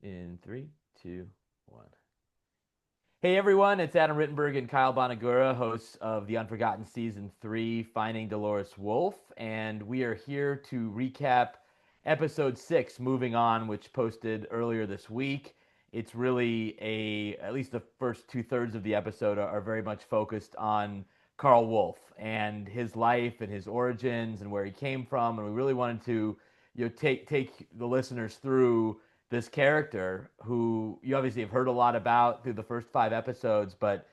In three, two, one. Hey everyone, it's Adam Rittenberg and Kyle Bonagura, hosts of the Unforgotten Season 3, Finding Dolores Wolf, and we are here to recap Episode 6, Moving On, which posted earlier this week. It's really at least the first two-thirds of the episode are very much focused on Carl Wulff and his life and his origins and where he came from, and we really wanted to, take the listeners through this character who you obviously have heard a lot about through the first five episodes, but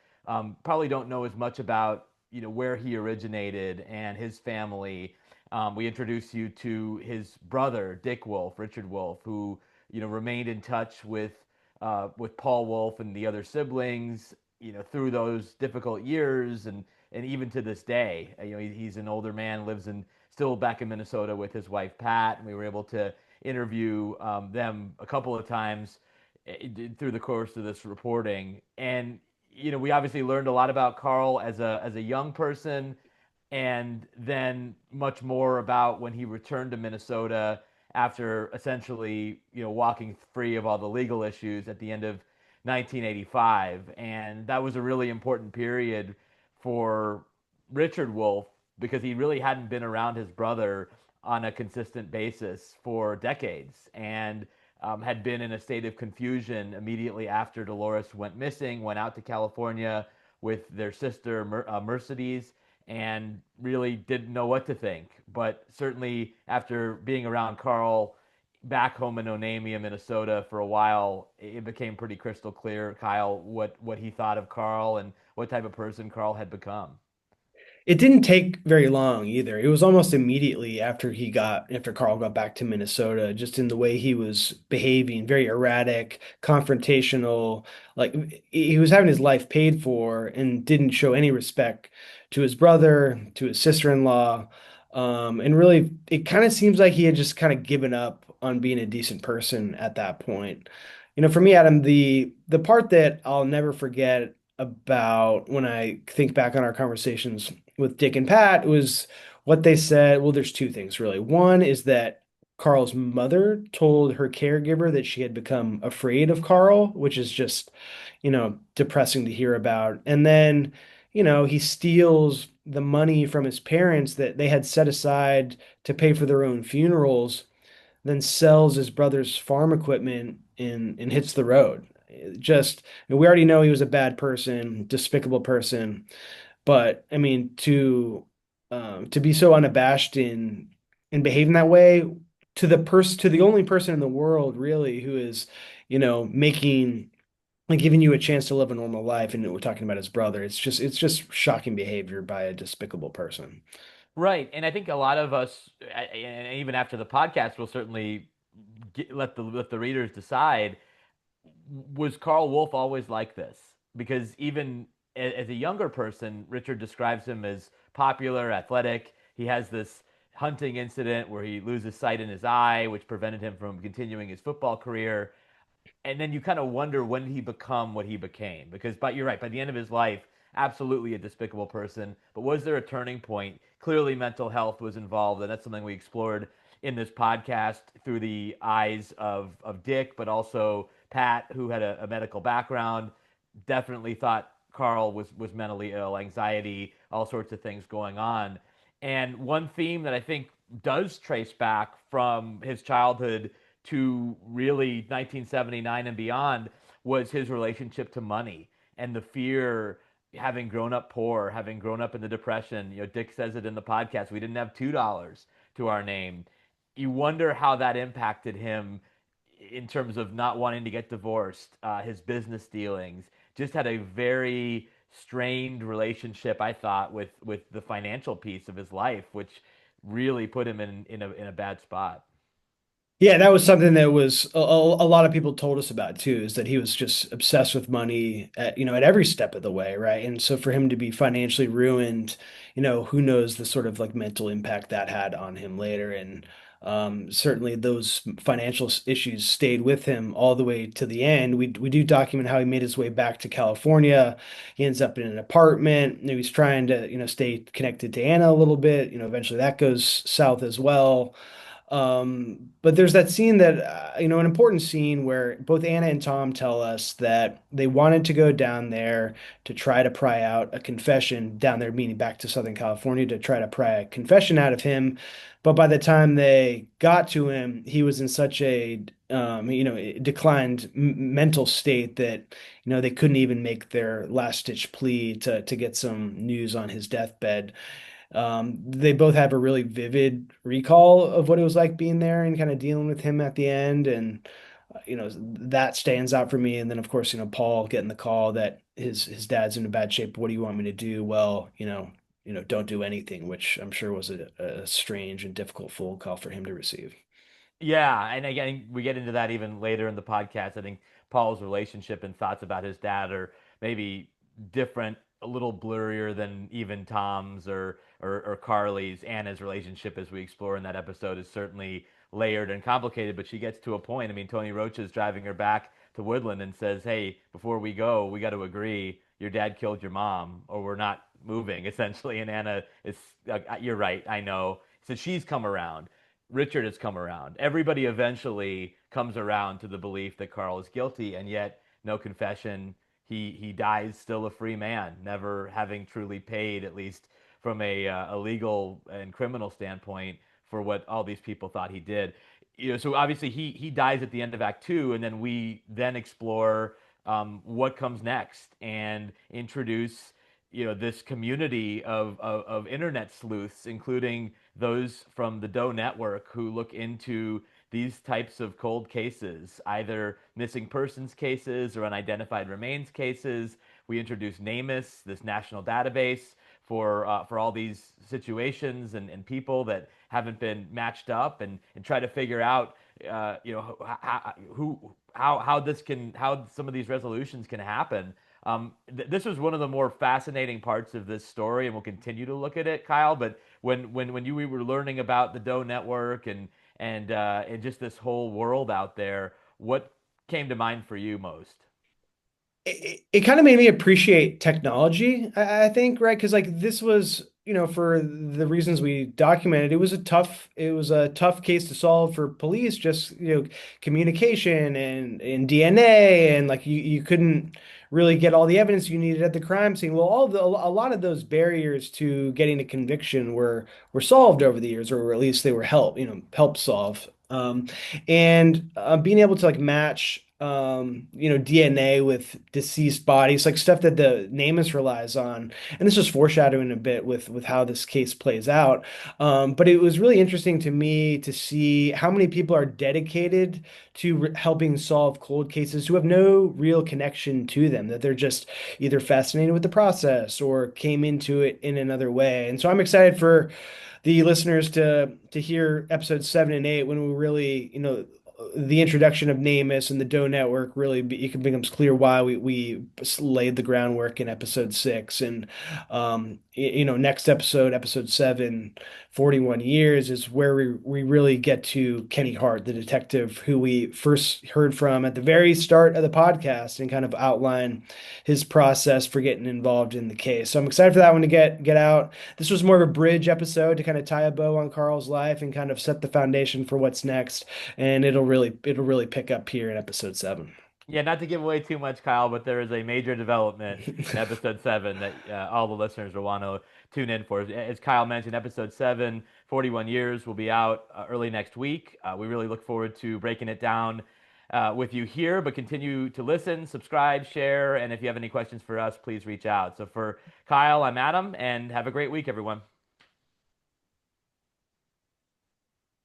probably don't know as much about where he originated and his family. We introduce you to his brother Dick Wolff, Richard Wolff, who remained in touch with Paul Wulff and the other siblings, through those difficult years and even to this day. He's an older man, lives in still back in Minnesota with his wife Pat, and we were able to interview them a couple of times through the course of this reporting. And we obviously learned a lot about Carl as a young person, and then much more about when he returned to Minnesota after essentially walking free of all the legal issues at the end of 1985. And that was a really important period for Richard Wolff because he really hadn't been around his brother on a consistent basis for decades, and had been in a state of confusion immediately after Dolores went missing, went out to California with their sister Mercedes, and really didn't know what to think. But certainly after being around Carl back home in Onamia, Minnesota for a while, it became pretty crystal clear, Kyle, what he thought of Carl and what type of person Carl had become. It didn't take very long either. It was almost immediately after Carl got back to Minnesota, just in the way he was behaving, very erratic, confrontational. Like he was having his life paid for and didn't show any respect to his brother, to his sister-in-law. And really, it kind of seems like he had just kind of given up on being a decent person at that point. For me, Adam, the part that I'll never forget about when I think back on our conversations with Dick and Pat was what they said. Well, there's two things really. One is that Carl's mother told her caregiver that she had become afraid of Carl, which is just, depressing to hear about. And then, he steals the money from his parents that they had set aside to pay for their own funerals, then sells his brother's farm equipment and hits the road. Just, we already know he was a bad person, despicable person. But I mean, to be so unabashed in behaving that way to the only person in the world really who is, making like giving you a chance to live a normal life, and we're talking about his brother. It's just shocking behavior by a despicable person. Right, and I think a lot of us, and even after the podcast, will certainly let the readers decide. Was Carl Wulff always like this? Because even as a younger person, Richard describes him as popular, athletic. He has this hunting incident where he loses sight in his eye, which prevented him from continuing his football career. And then you kind of wonder, when did he become what he became? Because, but you're right, by the end of his life, absolutely a despicable person. But was there a turning point? Clearly, mental health was involved, and that's something we explored in this podcast through the eyes of Dick, but also Pat, who had a medical background, definitely thought Carl was mentally ill, anxiety, all sorts of things going on. And one theme that I think does trace back from his childhood to really 1979 and beyond was his relationship to money and the fear, having grown up poor, having grown up in the depression. Dick says it in the podcast, we didn't have $2 to our name. You wonder how that impacted him in terms of not wanting to get divorced, his business dealings. Just had a very strained relationship, I thought, with the financial piece of his life, which really put him in a bad spot. Yeah, that was something that was a lot of people told us about too, is that he was just obsessed with money at every step of the way, right? And so for him to be financially ruined, who knows the sort of like mental impact that had on him later. And certainly those financial issues stayed with him all the way to the end. We do document how he made his way back to California. He ends up in an apartment. He's trying to, stay connected to Anna a little bit. Eventually that goes south as well. But there's that scene that, an important scene where both Anna and Tom tell us that they wanted to go down there to try to pry out a confession down there, meaning back to Southern California, to try to pry a confession out of him. But by the time they got to him, he was in such a, declined mental state that, they couldn't even make their last ditch plea to get some news on his deathbed. They both have a really vivid recall of what it was like being there and kind of dealing with him at the end. And, that stands out for me. And then, of course, Paul getting the call that his dad's in a bad shape. What do you want me to do? Well, don't do anything, which I'm sure was a strange and difficult phone call for him to receive. Yeah, and again, we get into that even later in the podcast. I think Paul's relationship and thoughts about his dad are maybe different, a little blurrier than even Tom's or Carly's. Anna's relationship, as we explore in that episode, is certainly layered and complicated. But she gets to a point. I mean, Tony Rocha is driving her back to Woodland and says, "Hey, before we go, we got to agree. Your dad killed your mom, or we're not moving." Essentially, and Anna is, "You're right. I know." So she's come around. Richard has come around. Everybody eventually comes around to the belief that Carl is guilty, and yet no confession. He dies still a free man, never having truly paid, at least from a legal and criminal standpoint, for what all these people thought he did. So obviously he dies at the end of Act Two, and then we then explore what comes next and introduce this community of internet sleuths, including those from the Doe Network who look into these types of cold cases, either missing persons cases or unidentified remains cases. We introduce NamUs, this national database for all these situations and people that haven't been matched up, and try to figure out how some of these resolutions can happen. This was one of the more fascinating parts of this story, and we'll continue to look at it, Kyle. But when we were learning about the Doe Network and just this whole world out there, what came to mind for you most? It kind of made me appreciate technology, I think, right? Because like this was, for the reasons we documented, it was a tough case to solve for police, just, communication and DNA, and like you couldn't really get all the evidence you needed at the crime scene. Well, a lot of those barriers to getting a conviction were solved over the years, or at least they were help solve. And being able to like match DNA with deceased bodies, like stuff that the NamUs relies on. And this is foreshadowing a bit with how this case plays out. But it was really interesting to me to see how many people are dedicated to helping solve cold cases who have no real connection to them, that they're just either fascinated with the process or came into it in another way. And so I'm excited for the listeners to hear episodes 7 and 8, when we really, the introduction of NamUs and the Doe Network, really it becomes clear why we laid the groundwork in episode 6. And next episode, episode 7, 41 years, is where we really get to Kenny Hart, the detective who we first heard from at the very start of the podcast, and kind of outline his process for getting involved in the case. So I'm excited for that one to get out. This was more of a bridge episode to kind of tie a bow on Carl's life and kind of set the foundation for what's next. And it'll really pick up here in episode 7. Yeah, not to give away too much, Kyle, but there is a major development in episode 7 that all the listeners will want to tune in for. As Kyle mentioned, episode 7, 41 years, will be out early next week. We really look forward to breaking it down with you here, but continue to listen, subscribe, share, and if you have any questions for us, please reach out. So for Kyle, I'm Adam, and have a great week, everyone.